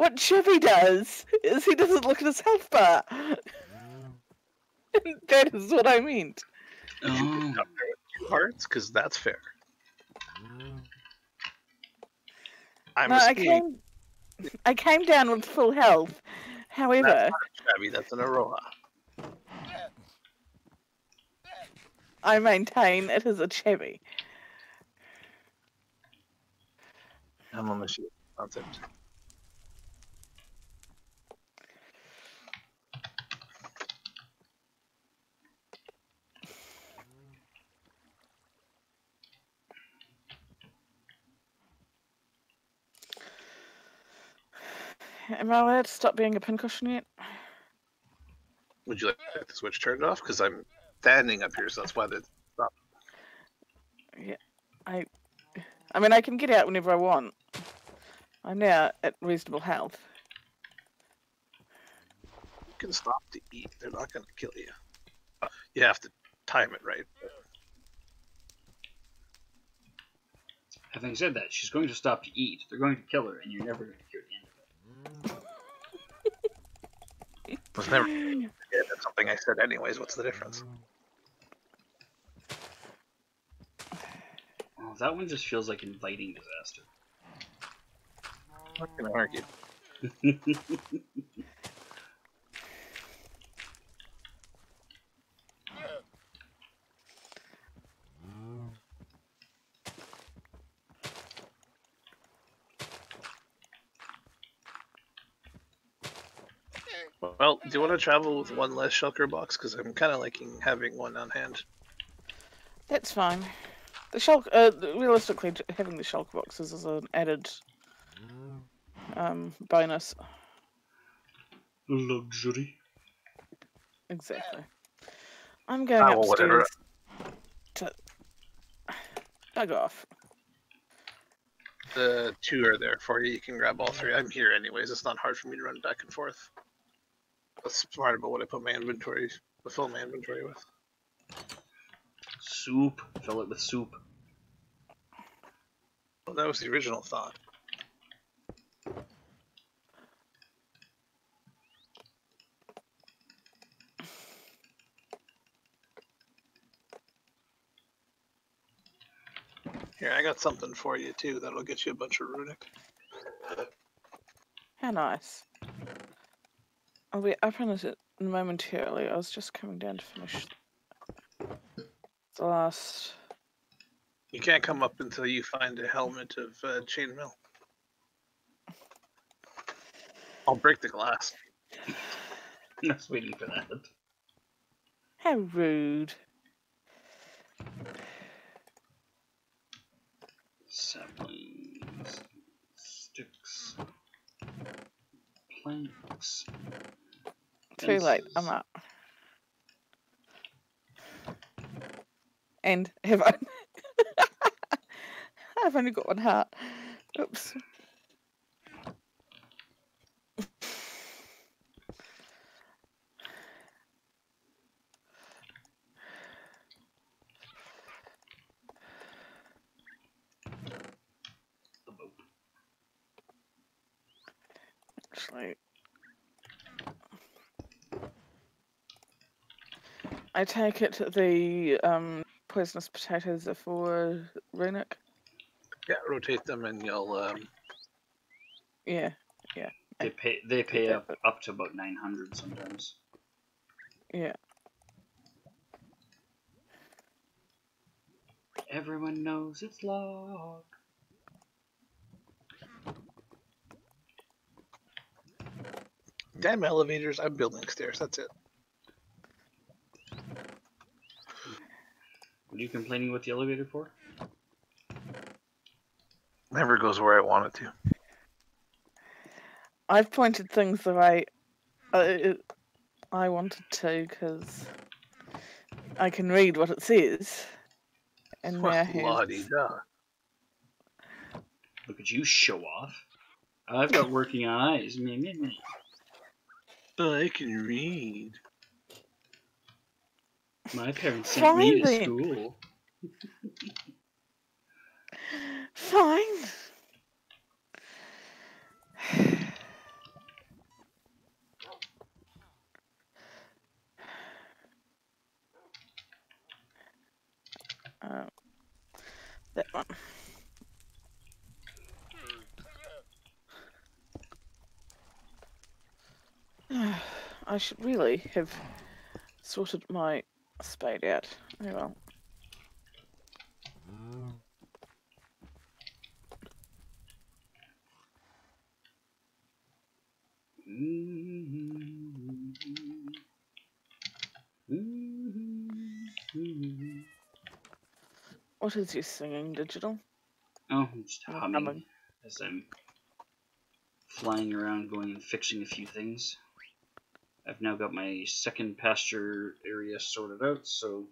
What Chevy does is he doesn't look at his health bar. That is what I meant. Oh. 2 hearts, because that's fair. No, I came down with full health. However, That's not a Chevy, that's an Aroha. I maintain it is a Chevy. I'm on the shield concept. Am I allowed to stop being a pincushion yet? Would you like the switch turned off? Because I'm standing up here, so that's why they stopped. Yeah, I mean, I can get out whenever I want. I'm now at reasonable health. You can stop to eat. They're not going to kill you. You have to time it right. Having said that, she's going to stop to eat. They're going to kill her, and you're never going to hear the end of it. Was never. That's something I said anyways. What's the difference? Oh, that one just feels like inviting disaster. I'm not going to argue. Well, do you want to travel with one less shulker box? Because I'm kind of liking having one on hand. That's fine. The realistically, having the shulker boxes is an added bonus. Luxury. Exactly. I'm going upstairs to bug off. The 2 are there for you. You can grab all 3. I'm here anyways. It's not hard for me to run back and forth. That's smart about what I put my inventory, fill my inventory with. Soup. Fill it with soup. Well, that was the original thought. Here, I got something for you too. That'll get you a bunch of runic. How nice. I'll be up in it momentarily. I was just coming down to finish the last. You can't come up until you find a helmet of chainmail. I'll break the glass. I was waiting for that. How rude. Saplings, sticks, planks. Too late. I'm up. And have I? I've only got 1 heart. Oops. Actually, I take it the poisonous potatoes are for runic. Yeah, rotate them and you'll. Yeah. They pay up to about 900 sometimes. Yeah. Everyone knows it's log. Damn elevators! I'm building stairs. That's it. What are you complaining with the elevator for? Never goes where I want it to. I've pointed things that I wanted to because I can read what it says. And now La-di-da. Look at you, show off. I've got working eyes. Me. I can read. My parents sent me to then. school. Fine. one. I should really have sorted my spade out. Oh well. What is you singing, Digital? Oh, I'm just Or humming humming? as I'm flying around going and fixing a few things. I've now got my second pasture area sorted out, so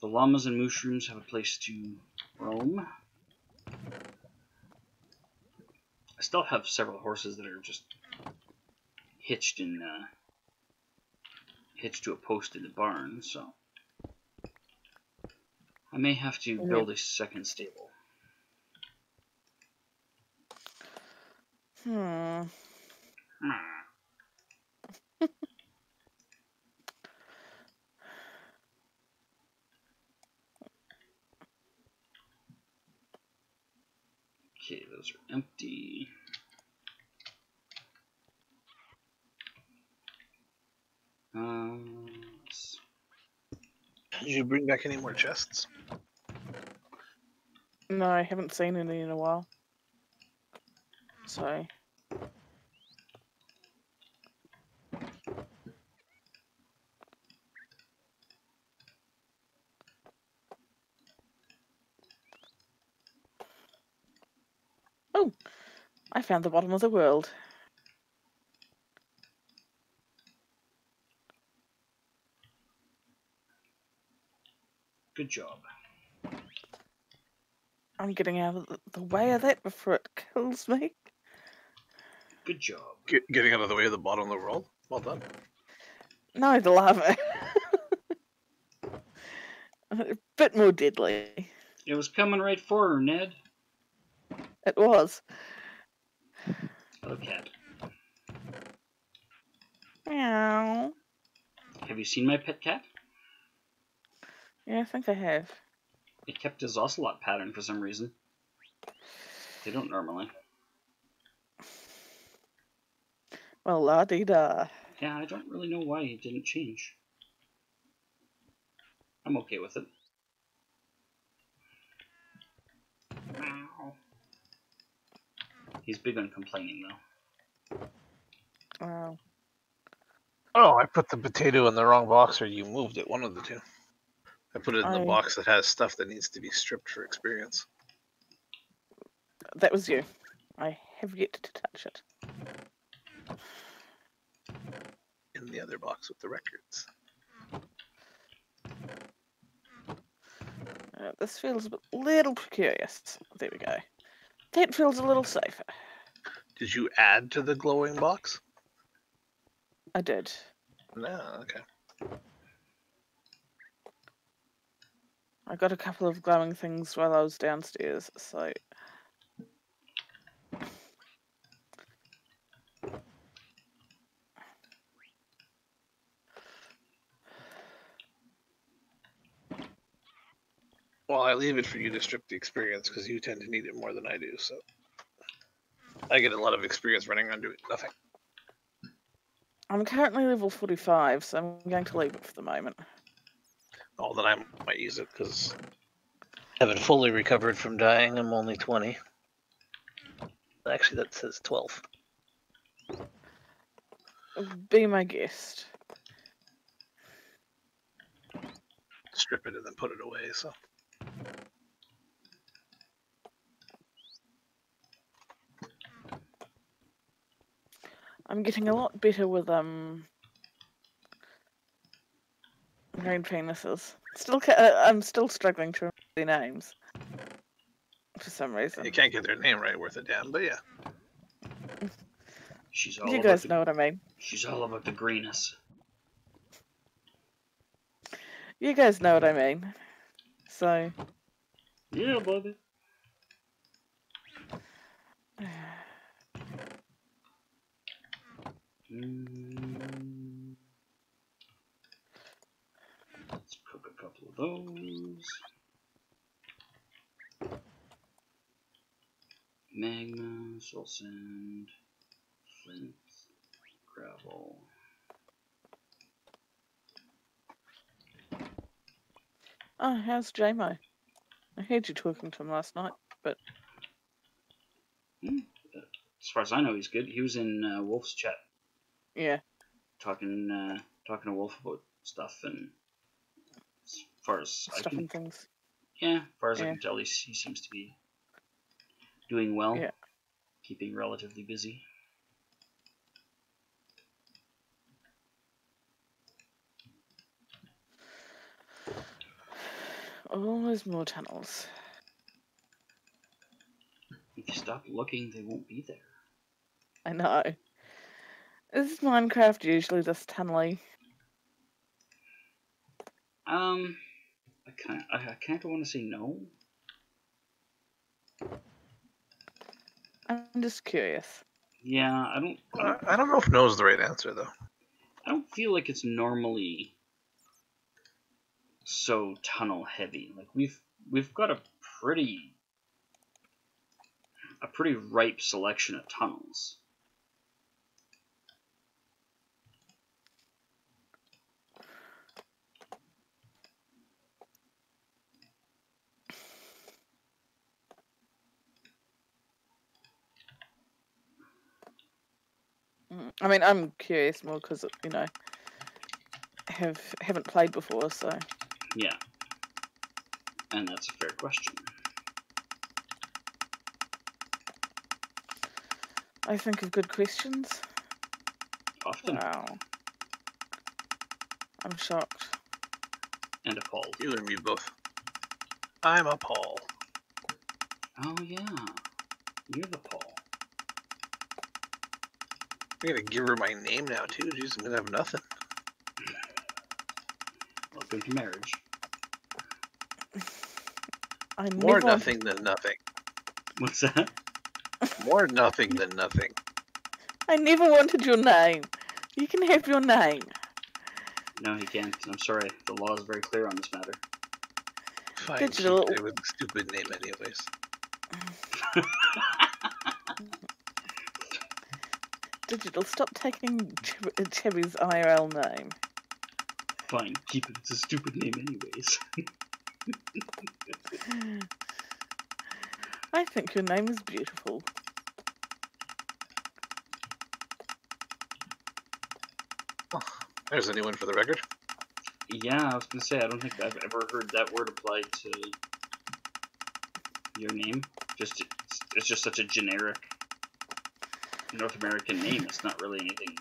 the llamas and mushrooms have a place to roam. I still have several horses that are just hitched to a post in the barn, so I may have to build a second stable. Okay, those are empty. Did you bring back any more chests? No, I haven't seen any in a while. So. Oh, I found the bottom of the world. Good job. I'm getting out of the way of that before it kills me. Good job. Getting out of the way of the bottom of the world? Well done. No, the lava. A bit more deadly. It was coming right for her, Ned. It was. Hello, cat. Meow. Have you seen my pet cat? Yeah, I think I have. It kept his ocelot pattern for some reason. They don't normally. Well, la-dee-da. Yeah, I don't really know why it didn't change. I'm okay with it. Meow. He's big on complaining, though. Wow. Oh, I put the potato in the wrong box, or you moved it. One of the two. I put it in the box that has stuff that needs to be stripped for experience. That was you. I have yet to touch it. In the other box with the records. This feels a little precarious. There we go. That feels a little safer. Did you add to the glowing box? I did. No, okay. I got a couple of glowing things while I was downstairs, so... Well, I leave it for you to strip the experience because you tend to need it more than I do, so. I get a lot of experience running around doing nothing. I'm currently level 45, so I'm going to leave it for the moment. Oh, then I might use it because I haven't fully recovered from dying. I'm only 20. Actually, that says 12. Be my guest. Strip it and then put it away, so. I'm getting a lot better with green penises. I'm still struggling to remember their names for some reason. You can't get their name right worth a damn, but yeah. She's all You about guys the, know what I mean. She's all about the greenness. You guys know what I mean. So. Yeah, buddy. Let's cook a couple of those. Magma, soul sand, flint, gravel. Oh, how's JMO? I heard you talking to him last night, but As far as I know, he's good. He was in Wolf's chat yeah. talking to Wolf about stuff, and as far as I Stuff can, and things. yeah, as far as I Yeah. can tell, he seems to be doing well, Yeah. keeping relatively busy. Always more tunnels. If you stop looking, they won't be there. I know. Is Minecraft usually this tunnely? I kind of want to say no. I'm just curious. Yeah, I don't know if no is the right answer though. I don't feel like it's normally so tunnel heavy. Like we've got a pretty ripe selection of tunnels. I mean, I'm curious more because, you know, haven't played before, so. Yeah. And that's a fair question. I think of good questions. Often. Wow. I'm shocked. And appalled. You and me both. I'm appalled. Oh yeah. You're the Paul. I'm gonna give her my name now too. Jeez, I'm gonna have nothing. Welcome to marriage. More nothing than nothing. What's that? More nothing than nothing. I never wanted your name. You can have your name. No, he can't. I'm sorry. The law is very clear on this matter. Fine, Digital. keep it with a stupid name anyways. Digital, stop taking Chibby's IRL name. Fine, keep it. It's a stupid name anyways. I think your name is beautiful. Oh, there's a new one for the record. Yeah, I was gonna say, I don't think I've ever heard that word applied to your name. It's just such a generic North American name. It's not really anything.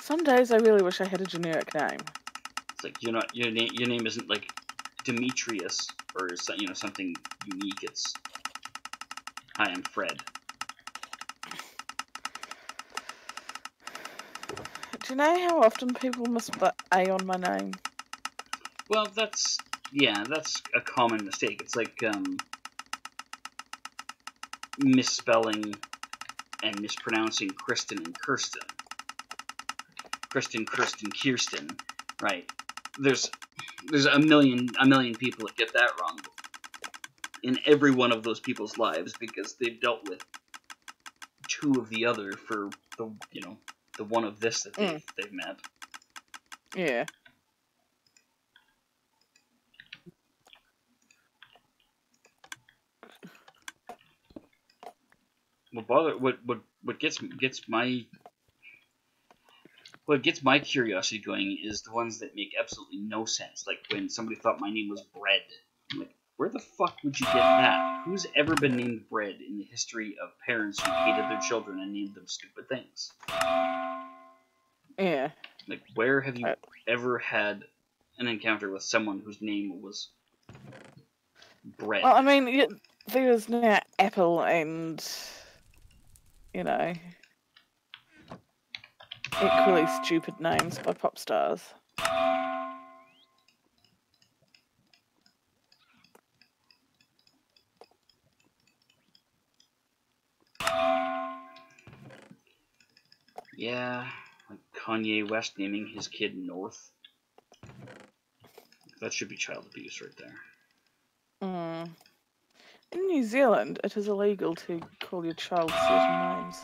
Some days I really wish I had a generic name. It's like your name isn't like Demetrius or something unique. It's hi, I'm Fred. Do you know how often people misput A on my name? Well, that's a common mistake. It's like misspelling and mispronouncing Kristen and Kirsten. Kristen, Kirsten, right? There's a million people that get that wrong in every one of those people's lives because they've dealt with two of the other for the one of this that they've met. Yeah. What gets my curiosity going is the ones that make absolutely no sense. Like when somebody thought my name was Bread. I'm like, where the fuck would you get that? Who's ever been named Bread in the history of parents who hated their children and named them stupid things? Yeah. Like, where have you ever had an encounter with someone whose name was Bread? Well, I mean, there's now Apple and, equally stupid names by pop stars. Yeah, like Kanye West naming his kid North. That should be child abuse right there. In New Zealand, it is illegal to call your child certain names.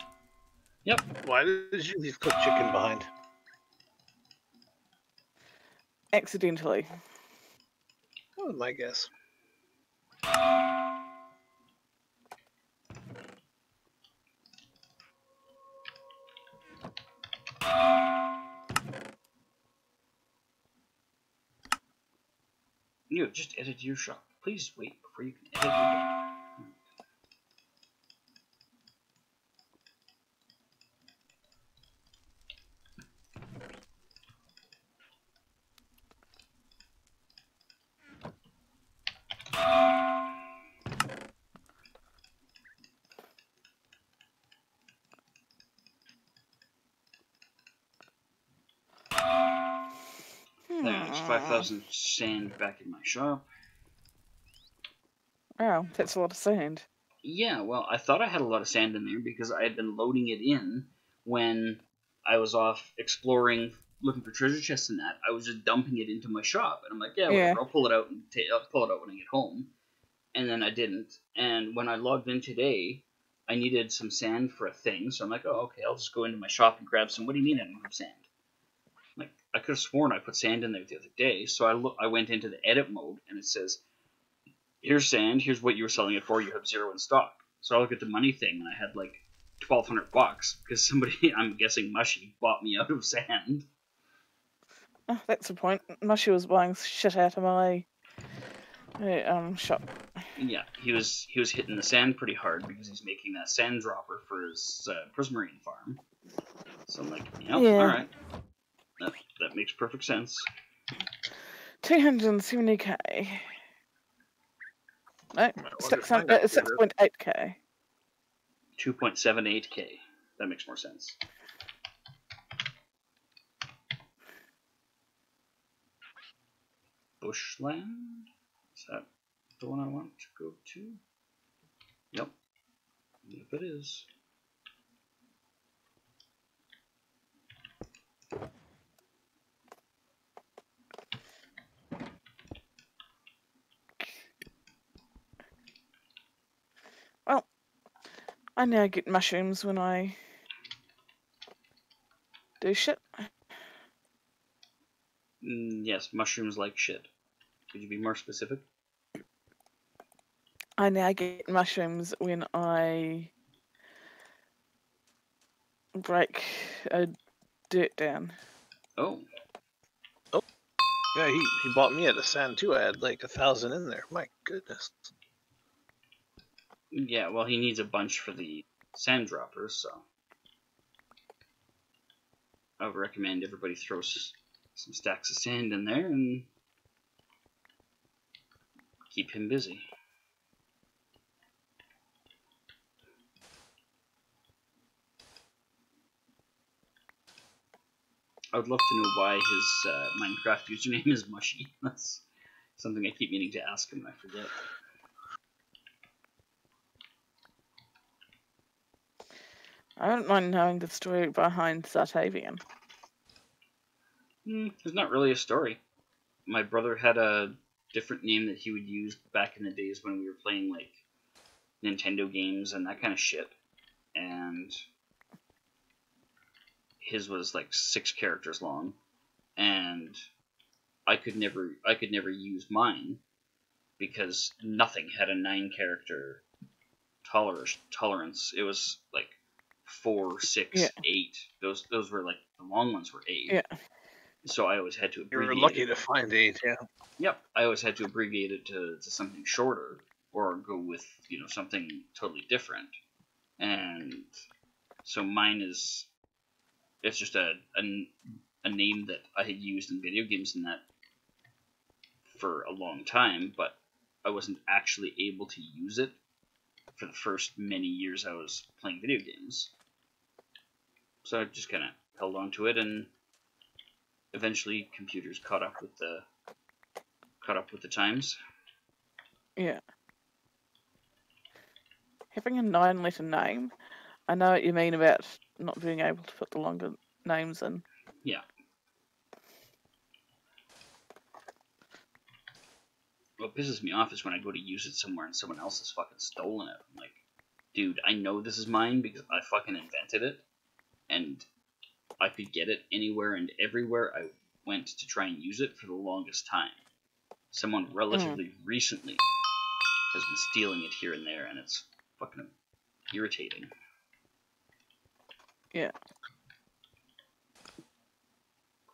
Yep. Why did you leave cooked chicken behind? Accidentally. That was my guess. You have just edited your shop. Please wait before you can edit your dog. There's 5,000 sand back in my shop. Wow, that's a lot of sand. Yeah, well, I thought I had a lot of sand in there because I had been loading it in when I was off exploring, looking for treasure chests and that. I was just dumping it into my shop, and I'm like, yeah, whatever, I'll pull it out and I'll pull it out when I get home. And then I didn't. And when I logged in today, I needed some sand for a thing, so I'm like, oh, okay, I'll just go into my shop and grab some. What do you mean I don't have sand? Like, I could have sworn I put sand in there the other day, so I went into the edit mode, and it says, here's sand, here's what you were selling it for, you have 0 in stock. So I look at the money thing, and I had like $1,200 because somebody, I'm guessing Mushy, bought me out of sand. Oh, that's the point. Mushy was buying shit out of my shop. Yeah, he was hitting the sand pretty hard because he's making that sand dropper for his prismarine farm. So I'm like, yeah. Alright. That makes perfect sense. 270k. No, 6.8k. 2.78k. That makes more sense. Bushland? Is that the one I want to go to? Yep. Yep, it is. Well, I now get mushrooms when I do shit. Yes, mushrooms like shit. Could you be more specific? I now get mushrooms when I break a dirt down. Oh. Yeah, he bought me at the sand too. I had like 1,000 in there. My goodness. Yeah, well, he needs a bunch for the sand droppers, so I would recommend everybody throws some stacks of sand in there and keep him busy. I would love to know why his Minecraft username is Mushy. That's something I keep meaning to ask him and I forget. I don't mind knowing the story behind Zartavian. There's not really a story. My brother had a different name that he would use back in the days when we were playing like Nintendo games and that kind of shit. And his was like 6 characters long, and I could never use mine because nothing had a 9 character tolerance. It was like 4, 6, 8. Those were like the long ones were 8. Yeah. So I always had to abbreviate. You were lucky to find 8, yeah. Yep, I always had to abbreviate it to something shorter or go with something totally different. And so mine is it's just a name that I had used in video games and that for a long time, but I wasn't actually able to use it for the first many years I was playing video games. So I just kind of held on to it, and eventually computers caught up with the times. Yeah. Having a 9-letter name, I know what you mean about not being able to put the longer names in. Yeah. What pisses me off is when I go to use it somewhere and someone else has fucking stolen it. I'm like, dude, I know this is mine because I fucking invented it, and I could get it anywhere and everywhere I went to try and use it for the longest time. Someone relatively recently has been stealing it here and there, and it's fucking irritating. Yeah.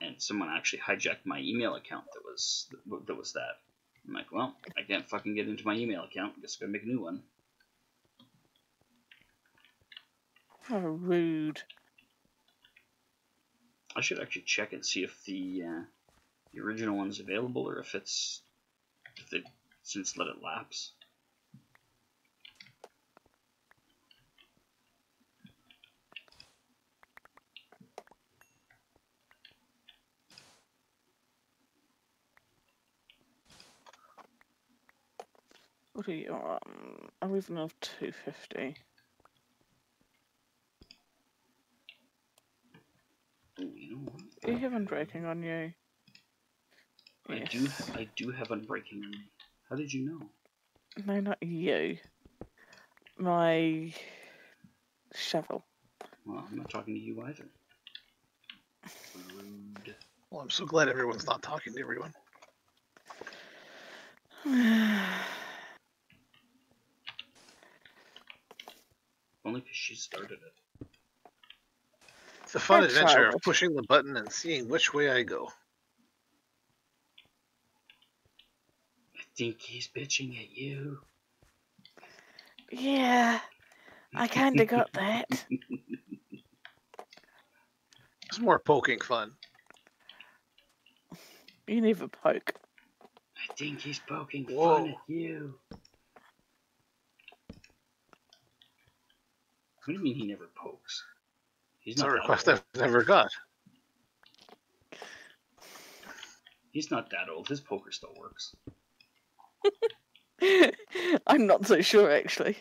And someone actually hijacked my email account that was that. I'm like, well, I can't fucking get into my email account. I guess I gotta make a new one. How rude. I should actually check and see if the original one's available or if they've since let it lapse. What are you a reason of 250. Oh, you know what? You have Unbreaking on you. Yes. I do have Unbreaking on me. How did you know? No, not you. My shovel. Well, I'm not talking to you either. Rude. Well, I'm so glad everyone's not talking to everyone. Only because she started it. It's a fun That's adventure childish. of pushing the button and seeing which way I go. I think he's bitching at you. Yeah, I kinda got that. It's more poking fun. You never poke. I think he's poking Whoa. fun at you. What do you mean he never pokes? He's It's a not that request old. I've never got. He's not that old. His poker still works. I'm not so sure, actually.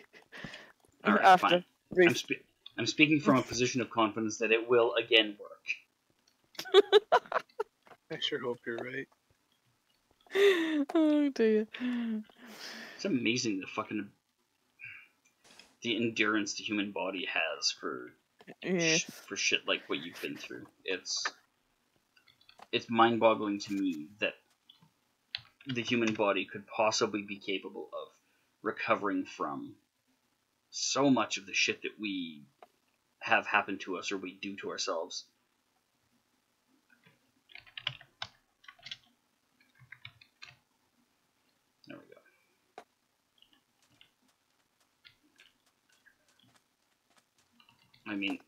All right, After fine. re- I'm speaking from a position of confidence that it will again work. I sure hope you're right. Oh dear. It's amazing the endurance the human body has for Yes. for shit like what you've been through. It's mind-boggling to me that the human body could possibly be capable of recovering from so much of the shit that we have happen to us or we do to ourselves. There we go. I mean,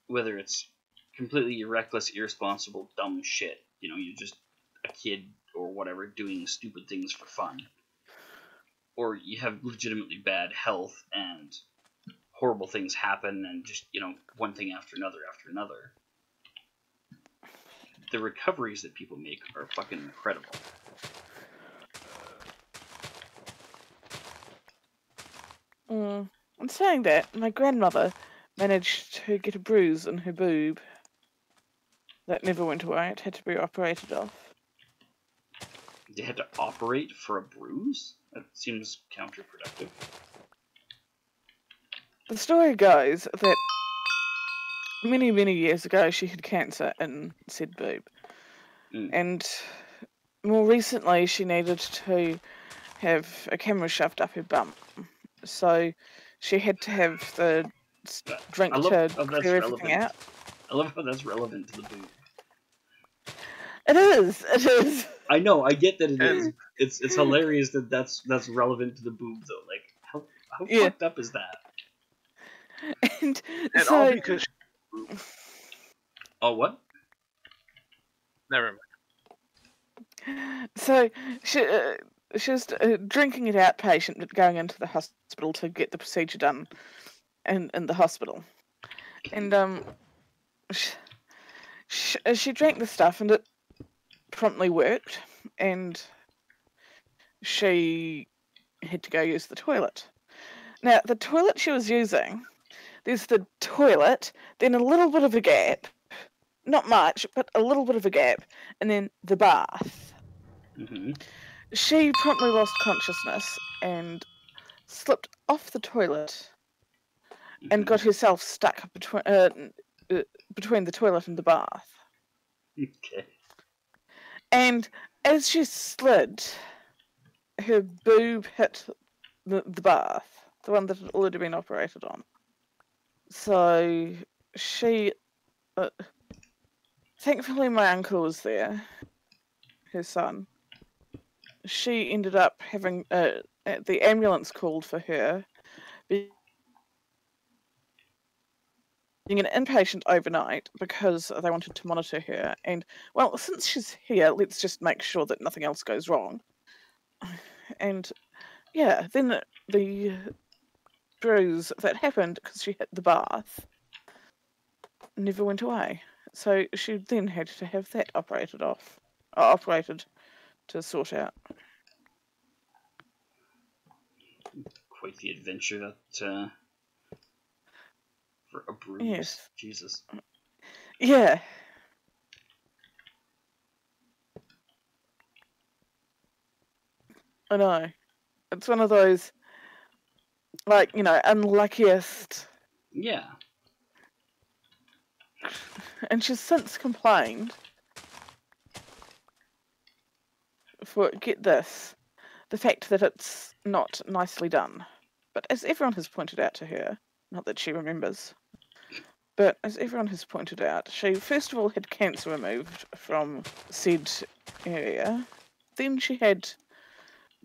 whether it's completely reckless, irresponsible, dumb shit, you know, you're just a kid or whatever doing stupid things for fun, or you have legitimately bad health and horrible things happen and just, you know, one thing after another after another. The recoveries that people make are fucking incredible. I'm saying that my grandmother managed to get a bruise in her boob that never went away. It had to be operated off. They had to operate for a bruise? That seems counterproductive. The story goes that many, many years ago she had cancer in said boob. And more recently she needed to have a camera shoved up her bum. So she had to have the drink to clear everything out. I love how that's relevant to the boob. It is. I know, I get that it is. It's hilarious that that's relevant to the boob though. Like how fucked up is that? And so, all because oh, what? Never mind. So she was drinking it outpatient, but going into the hospital to get the procedure done in the hospital. And she drank the stuff, and it promptly worked, and she had to go use the toilet. Now, the toilet she was using, there's the toilet, then a little bit of a gap, not much, but a little bit of a gap, and then the bath. Mm-hmm. She promptly lost consciousness and slipped off the toilet and got herself stuck between the toilet and the bath. Okay. And as she slid, her boob hit the bath, the one that had already been operated on. So she, thankfully my uncle was there, her son. She ended up having the ambulance called for her, being an inpatient overnight because they wanted to monitor her. And, well, since she's here, let's just make sure that nothing else goes wrong. And, yeah, then the bruise that happened because she hit the bath never went away. So she then had to have that operated to sort out. Quite the adventure that for a bruise. Yes. Jesus. Yeah. I know. It's one of those, like, unluckiest. Yeah. And she's since complained for, get this, the fact that it's not nicely done. But as everyone has pointed out to her, not that she remembers, but as everyone has pointed out, she first of all had cancer removed from said area. Then she had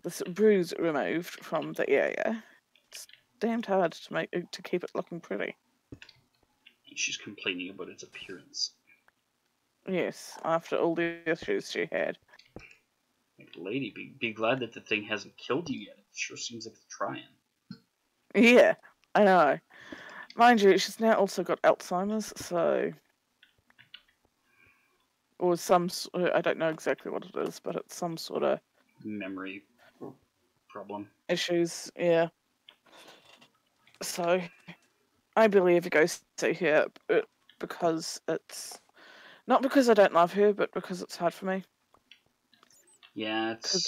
this bruise removed from the area. It's damned hard to keep it looking pretty. She's complaining about its appearance. Yes, after all the issues she had. Like, lady, be glad that the thing hasn't killed you yet. It sure seems like it's trying. Yeah, I know. Mind you, she's now also got Alzheimer's, so... Or I don't know exactly what it is, but it's some sort of... Memory problem. Issues, yeah. So, I barely go see her because it's... Not because I don't love her, but because it's hard for me. Yeah, it's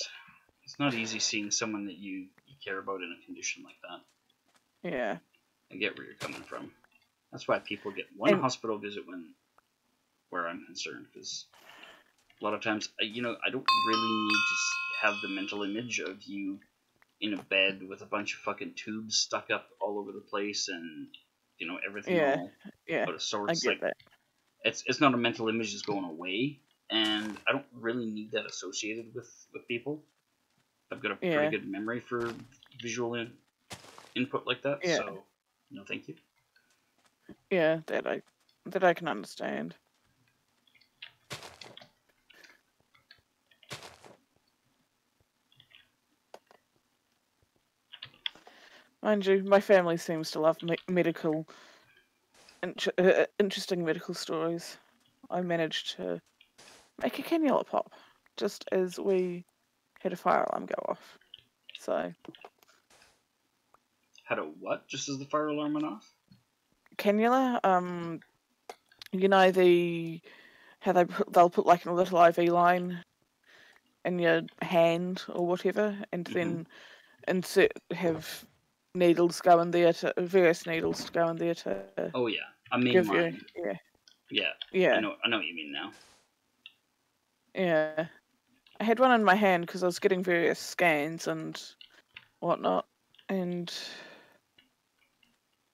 not easy seeing someone that you care about in a condition like that. Yeah. I get where you're coming from. That's why people get one hospital visit where I'm concerned, because a lot of times, I don't really need to have the mental image of you in a bed with a bunch of fucking tubes stuck up all over the place and, everything all out of sorts. I get that. It's not a mental image that's going away, and I don't really need that associated with people. I've got a pretty good memory for visual input like that, so no thank you. Yeah, that I can understand. Mind you, my family seems to love interesting medical stories. I managed to make a cannula pop just as we had a fire alarm go off. So. Had a what? Just as the fire alarm went off? Cannula, how they'll put like a little IV line in your hand or whatever, and then have needles go in there various needles to go in there to. Oh yeah, a main line. Yeah. I know what you mean now. Yeah, I had one in my hand because I was getting various scans and whatnot, and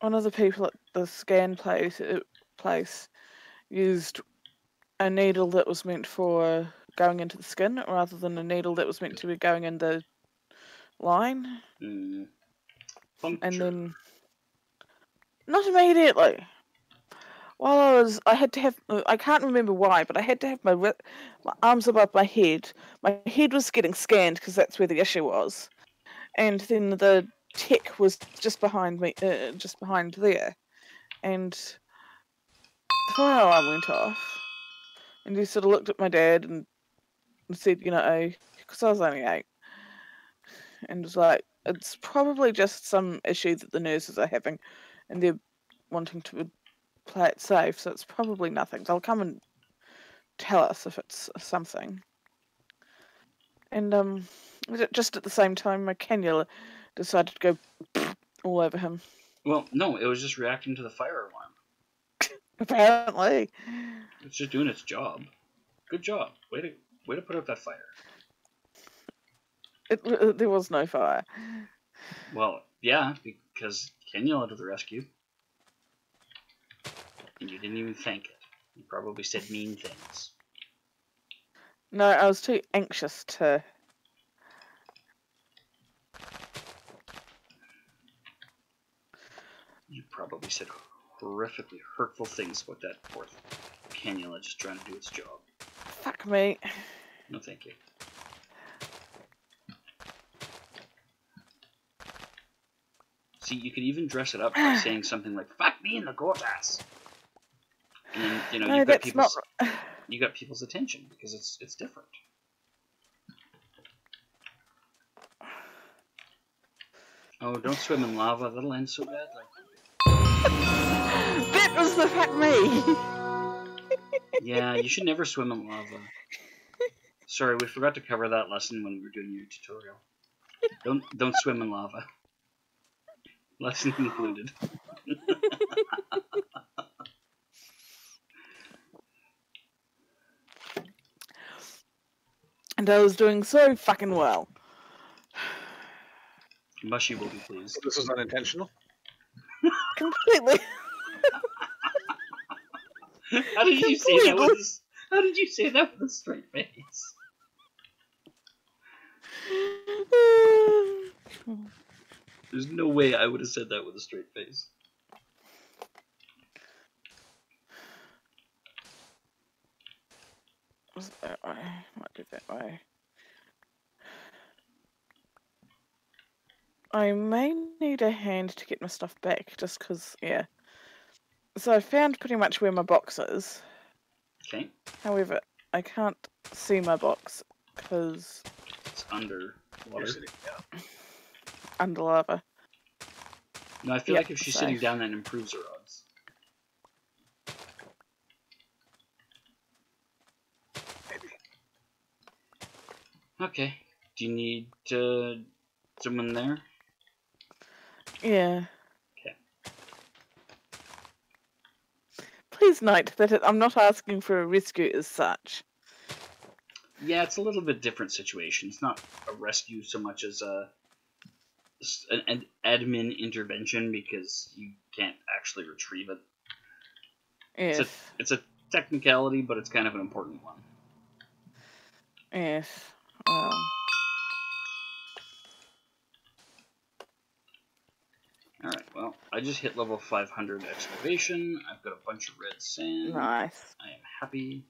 one of the people at the scan place used a needle that was meant for going into the skin rather than a needle that was meant to be going in the line. Puncture. And then, not immediately. While I had to have, I can't remember why, but I had to have my arms above my head. My head was getting scanned because that's where the issue was. And then the tech was just behind me, just behind there. And the fire alarm went off. And he sort of looked at my dad and said, because I was only 8, and was like, it's probably just some issue that the nurses are having, and they're wanting to play it safe, so it's probably nothing. They'll come and tell us if it's something. And just at the same time, my cannula decided to go all over him. Well, no, it was just reacting to the fire alarm. Apparently. It's just doing its job. Good job. Way to put out that fire. There was no fire. Well, yeah, because cannula to the rescue. And you didn't even thank it. You probably said mean things. No, I was too anxious to. You probably said horrifically hurtful things about that poor cannula just trying to do its job. Fuck me. No, thank you. See, you could even dress it up by saying something like "fuck me in the goat ass," and then No, you that's got people's attention because it's different. Oh, don't swim in lava. That'll end so badly. That was the fuck me. Yeah, you should never swim in lava. Sorry, we forgot to cover that lesson when we were doing your tutorial. Don't swim in lava. Lesson included. And I was doing so fucking well. Mushy will be pleased. This was unintentional. Completely. How did you say that with How did you say that with a straight face? There's no way I would have said that with a straight face. Was it that way? Might be that way. I may need a hand to get my stuff back, just because, yeah. So I found pretty much where my box is. Okay. However, I can't see my box because It's under water. under lava. No, I feel Yep, like if she's safe. sitting down, that improves her odds. Maybe. Okay. Do you need someone there? Yeah. Okay. Please note that I'm not asking for a rescue as such. Yeah, it's a little bit different situation. It's not a rescue so much as an admin intervention because you can't actually retrieve it. Yes. It's a technicality, but it's kind of an important one. Yes. Well. Alright, well, I just hit level 500 excavation. I've got a bunch of red sand. Nice. I am happy.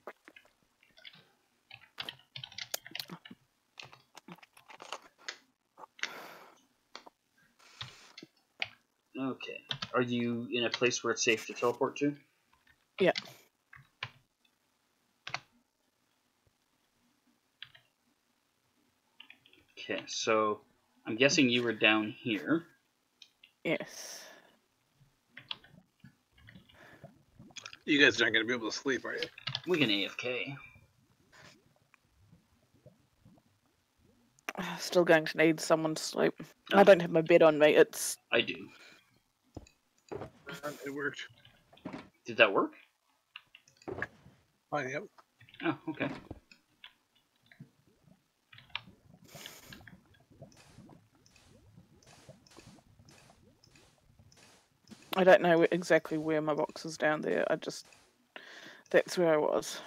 Okay. Are you in a place where it's safe to teleport to? Yeah. Okay, so I'm guessing you were down here. Yes. You guys aren't going to be able to sleep, are you? We can AFK. Still going to need someone to sleep. Oh. I don't have my bed on me. It's. I do. It worked. Did that work? Fine, yep. Oh, okay. I don't know exactly where my box is down there. That's where I was.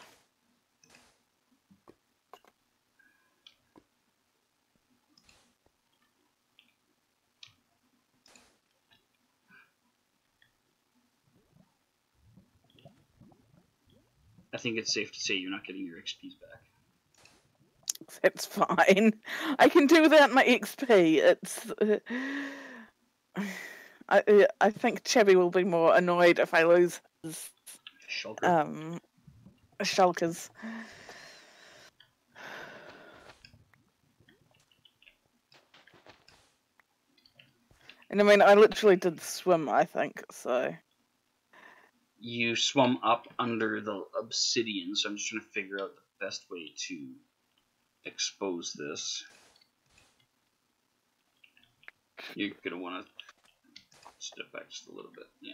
I think it's safe to say you're not getting your XPs back. That's fine. I can do without my XP. It's. I think Chevy will be more annoyed if I lose his Shulker. shulkers. And I mean, I literally did swim, I think, so. You swum up under the obsidian, so I'm just trying to figure out the best way to expose this. You're gonna want to step back just a little bit. Yeah.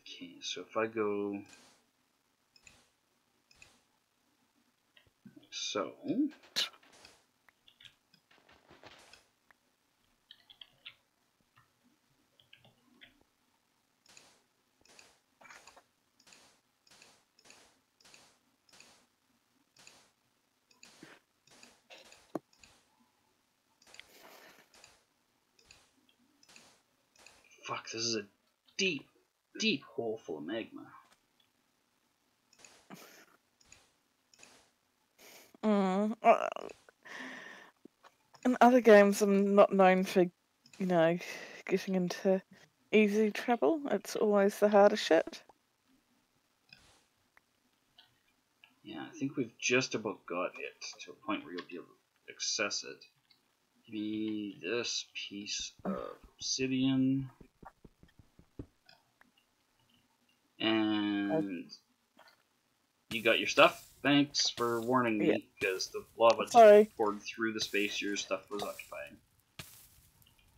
Okay, so if I go like so. Fuck, this is a deep, deep hole full of magma. In other games, I'm not known for, getting into easy trouble. It's always the harder shit. Yeah, I think we've just about got it to a point where you'll be able to access it. Give me this piece of obsidian. And you got your stuff? Thanks for warning me, because the lava just poured through the space your stuff was occupying.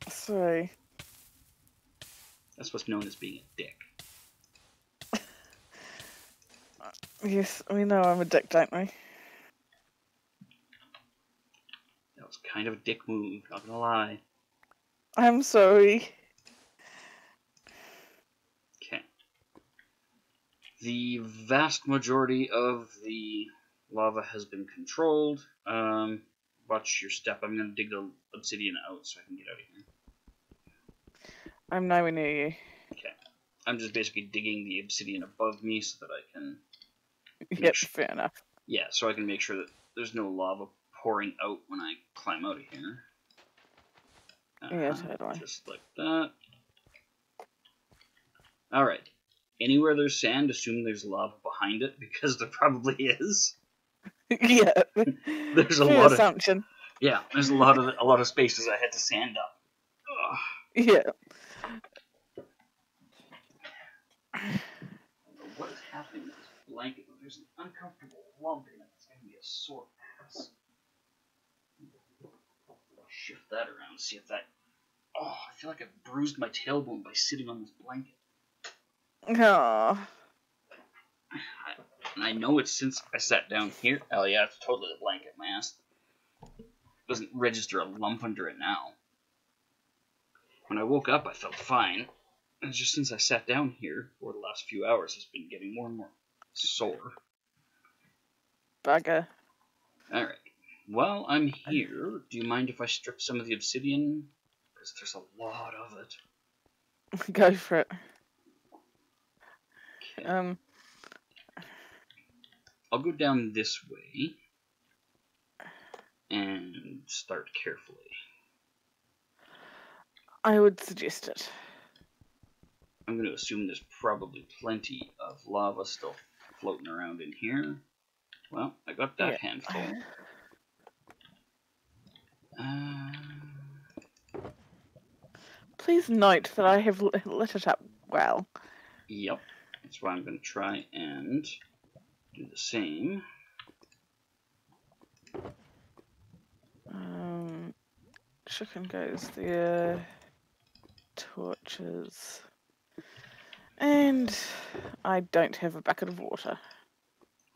Sorry. That's what's known as being a dick. Yes, we know I'm a dick, don't we? That was kind of a dick move, not gonna lie. I'm sorry. Okay. The vast majority of the lava has been controlled. Watch your step. I'm gonna dig the obsidian out so I can get out of here. I'm nowhere near you. Okay. I'm just basically digging the obsidian above me so that I can... Yep, fair enough. Yeah, so I can make sure that there's no lava pouring out when I climb out of here. Yeah, totally. Just like that. Alright. Anywhere there's sand, assume there's lava behind it, because there probably is. Yeah. There's a lot assumption. Yeah, there's a lot of spaces I had to sand up. Ugh. Yeah. What is happening with this blanket? There's an uncomfortable lump in it. It's gonna be a sore ass. Shift that around, see if that... Oh, I feel like I've bruised my tailbone by sitting on this blanket. Aww. And I know it's since I sat down here. Oh yeah, it's totally a blanket, my ass. Doesn't register a lump under it now. When I woke up, I felt fine. And just since I sat down here for the last few hours, it's been getting more and more sore. Bugger. Alright. While I'm here, do you mind if I strip some of the obsidian? Because there's a lot of it. Go for it. Okay. I'll go down this way and start carefully. I would suggest it. I'm going to assume there's probably plenty of lava still floating around in here. Well, I got that handful. Please note that I have lit it up well. Yep. That's why I'm going to try and do the same. Chicken goes there. Torches. And I don't have a bucket of water.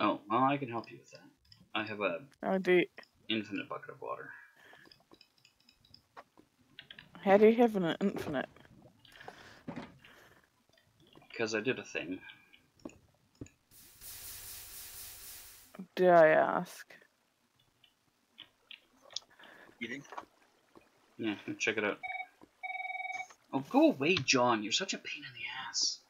Oh, well, I can help you with that. I have a infinite bucket of water. How do you have an infinite? Because I did a thing. Do I ask? Eating? Yeah, check it out. Oh, go away, John. You're such a pain in the ass.